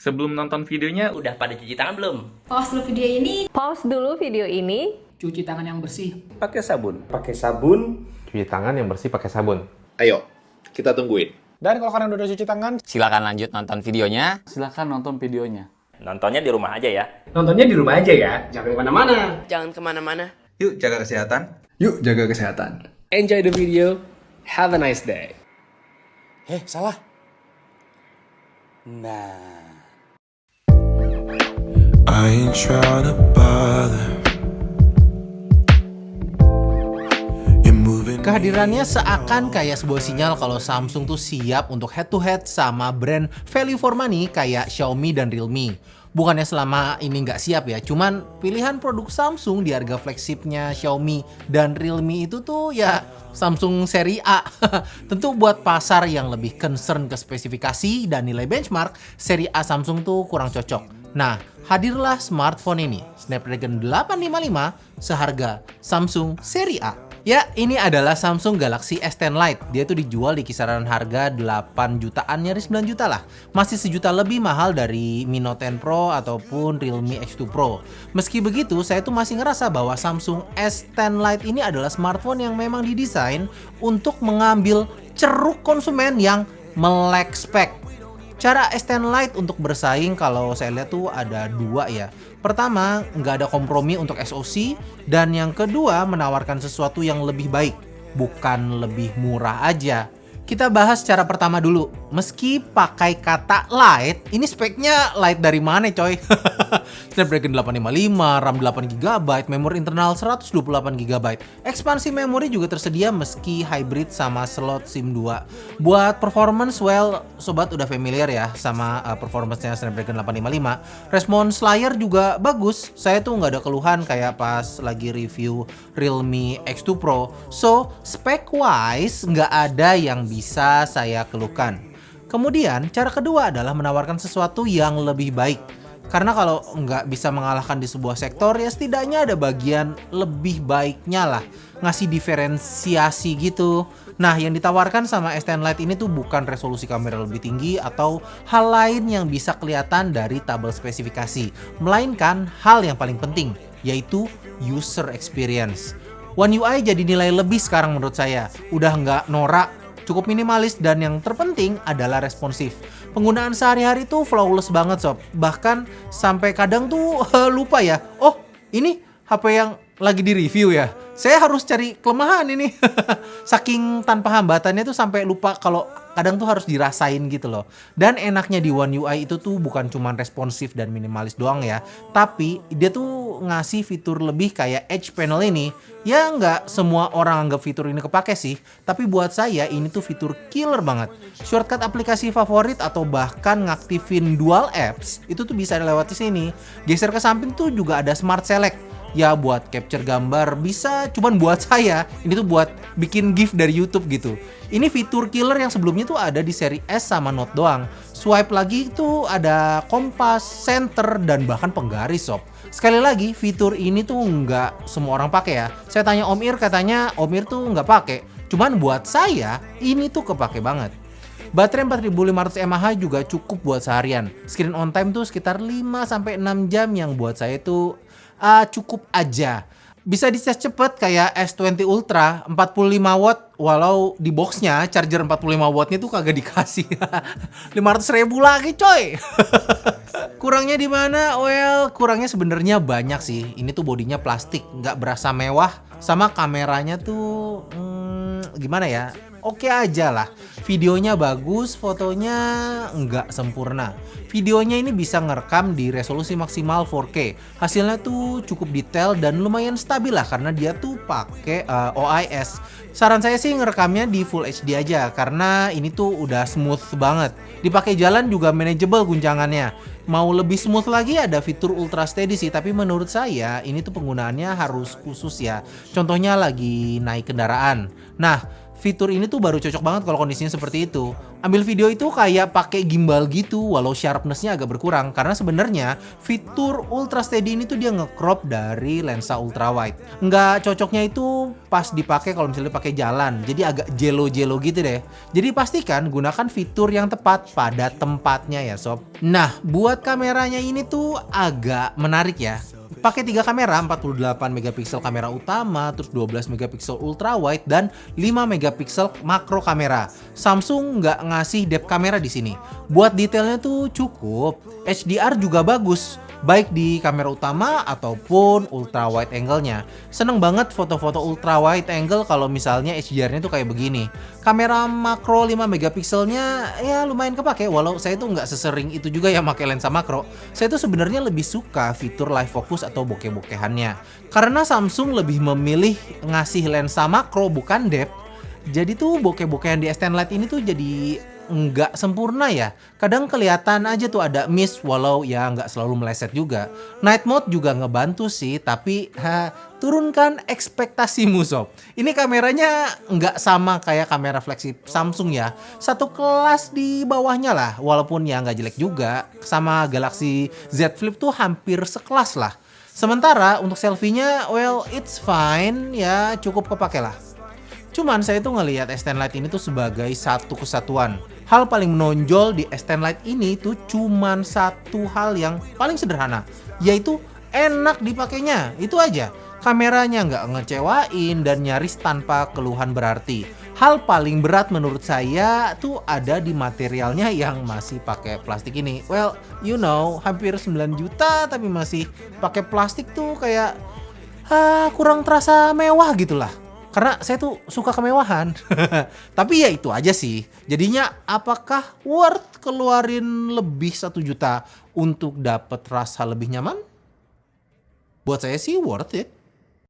Sebelum nonton videonya, Udah pada cuci tangan belum? Pause dulu video ini. Pause dulu video ini. Cuci tangan yang bersih. Pakai sabun. Pakai sabun. Cuci tangan yang bersih pakai sabun. Ayo, kita tungguin. Dan kalau kalian udah cuci tangan, Silakan lanjut nonton videonya. Silahkan nonton videonya. Nontonnya di rumah aja ya. Nontonnya di rumah aja ya, jangan kemana-mana. Jangan kemana-mana. Yuk jaga kesehatan. Yuk jaga kesehatan. Enjoy the video. Have a nice day. salah. I ain't trying to bother. Kehadirannya seakan kayak sebuah sinyal kalau Samsung tuh siap untuk head to head sama brand value for money kayak Xiaomi dan Realme. Bukannya selama ini nggak siap ya, cuman pilihan produk Samsung di harga flagshipnya Xiaomi dan Realme itu tuh ya Samsung seri A. Tentu buat pasar yang lebih concern ke spesifikasi dan nilai benchmark, seri A Samsung tuh kurang cocok. Nah, hadirlah smartphone ini, Snapdragon 855 seharga Samsung seri A. Ya, ini adalah Samsung Galaxy S10 Lite. Dia tuh dijual di kisaran harga 8 jutaan, nyaris 9 juta lah. Masih sejuta lebih mahal dari Mi Note 10 Pro ataupun Realme X2 Pro. Meski begitu, saya tuh masih ngerasa bahwa Samsung S10 Lite ini adalah smartphone yang memang didesain untuk mengambil ceruk konsumen yang melek spek. Cara S10 Lite untuk bersaing kalau saya lihat tuh ada dua ya. Pertama, nggak ada kompromi untuk SoC. Dan yang kedua, menawarkan sesuatu yang lebih baik, bukan lebih murah aja. Kita bahas cara pertama dulu. Meski pakai kata light, ini speknya light dari mana coy? Snapdragon 855, RAM 8GB, memori internal 128GB. Ekspansi memori juga tersedia meski hybrid sama slot SIM 2. Buat performance, well, sobat udah familiar ya sama performance-nya Snapdragon 855. Respons layar juga bagus. Saya tuh nggak ada keluhan kayak pas lagi review Realme X2 Pro. So, spec-wise nggak ada yang bisa saya keluhkan. Kemudian, cara kedua adalah menawarkan sesuatu yang lebih baik. Karena kalau nggak bisa mengalahkan di sebuah sektor, ya setidaknya ada bagian lebih baiknya lah. Ngasih diferensiasi gitu. Nah, yang ditawarkan sama S10 Lite ini tuh bukan resolusi kamera lebih tinggi atau hal lain yang bisa kelihatan dari tabel spesifikasi. Melainkan hal yang paling penting, yaitu user experience. One UI jadi nilai lebih sekarang menurut saya. Udah nggak norak, cukup minimalis, dan yang terpenting adalah responsif. Penggunaan sehari-hari tuh flawless banget sob. Bahkan sampai kadang tuh lupa ya. Oh, ini HP yang lagi di review ya. Saya harus cari kelemahan ini. Saking tanpa hambatannya tuh sampai lupa kalau kadang tuh harus dirasain gitu loh. Dan enaknya di One UI itu tuh bukan cuma responsif dan minimalis doang ya. Tapi dia tuh ngasih fitur lebih kayak Edge Panel ini. Ya nggak semua orang anggap fitur ini kepake sih. Tapi buat saya ini tuh fitur killer banget. Shortcut aplikasi favorit atau bahkan ngaktifin dual apps itu tuh bisa lewat sini. Geser ke samping tuh juga ada Smart Select. Ya buat capture gambar bisa, cuman buat saya ini tuh buat bikin GIF dari YouTube gitu. Ini fitur killer yang sebelumnya tuh ada di seri S sama Note doang. Swipe lagi tuh ada kompas, center, dan bahkan penggaris sob. Sekali lagi, fitur ini tuh nggak semua orang pakai ya. Saya tanya Om Ir, katanya Om Ir tuh nggak pakai. Cuman buat saya ini tuh kepake banget. Baterai 4500 mAh juga cukup buat seharian. Screen on time tuh sekitar 5-6 jam yang buat saya tuh cukup aja. Bisa dicas cepet kayak S20 Ultra 45 watt, walau di boxnya charger 45 wattnya tuh kagak dikasih. 500.000 lagi coy. Kurangnya di mana? Well, kurangnya sebenarnya banyak sih. Ini tuh bodinya plastik, nggak berasa mewah. Sama kameranya tuh gimana ya? Oke aja lah. Videonya bagus, fotonya nggak sempurna. Videonya ini bisa ngerekam di resolusi maksimal 4K. Hasilnya tuh cukup detail dan lumayan stabil lah karena dia tuh pakai OIS. Saran saya sih ngerekamnya di Full HD aja karena ini tuh udah smooth banget. Dipakai jalan juga manageable guncangannya. Mau lebih smooth lagi ada fitur Ultra Steady sih, tapi menurut saya ini tuh penggunaannya harus khusus ya. Contohnya lagi naik kendaraan. Nah, fitur ini tuh baru cocok banget kalau kondisinya seperti itu. Ambil video itu kayak pakai gimbal gitu, walau sharpness-nya agak berkurang karena sebenarnya fitur ultra steady ini tuh dia nge-crop dari lensa ultra wide. Nggak cocoknya itu pas dipakai kalau misalnya pakai jalan, jadi agak jelo-jelo gitu deh. Jadi pastikan gunakan fitur yang tepat pada tempatnya ya sob. Nah, buat kameranya ini tuh agak menarik ya. Pakai 3 kamera, 48 megapiksel kamera utama, terus 12 megapiksel ultra wide dan 5 megapiksel makro kamera. Samsung nggak ngasih depth kamera di sini. Buat detailnya tuh cukup. HDR juga bagus, baik di kamera utama ataupun ultra wide angle-nya. Seneng banget foto-foto ultra wide angle kalau misalnya HDR-nya tuh kayak begini. Kamera makro 5 megapikselnya ya lumayan kepake, walau saya tuh nggak sesering itu juga ya pakai lensa makro. Saya tuh sebenarnya lebih suka fitur live focus atau bokeh-bokehannya. Karena Samsung lebih memilih ngasih lensa makro bukan depth. Jadi tuh bokeh-bokehan di S10 Lite ini tuh jadi nggak sempurna ya. Kadang kelihatan aja tuh ada miss, walau ya nggak selalu meleset juga. Night mode juga ngebantu sih, tapi turunkan ekspektasimu sob. Ini kameranya nggak sama kayak kamera flagship Samsung ya. Satu kelas di bawahnya lah, walaupun ya nggak jelek juga. Sama Galaxy Z Flip tuh hampir sekelas lah. Sementara untuk selfie-nya, well it's fine ya, cukup kepake lah. Cuman saya tuh ngelihat S10 Lite ini tuh sebagai satu kesatuan. Hal paling menonjol di S10 Lite ini tuh cuman satu hal yang paling sederhana, yaitu enak dipakainya. Itu aja. Kameranya nggak ngecewain dan nyaris tanpa keluhan berarti. Hal paling berat menurut saya tuh ada di materialnya yang masih pakai plastik ini. Well, you know, hampir 9 juta tapi masih pakai plastik tuh kayak kurang terasa mewah gitulah. Karena saya tuh suka kemewahan. Tapi ya itu aja sih. Jadinya apakah worth keluarin lebih 1 juta untuk dapat rasa lebih nyaman? Buat saya sih worth it.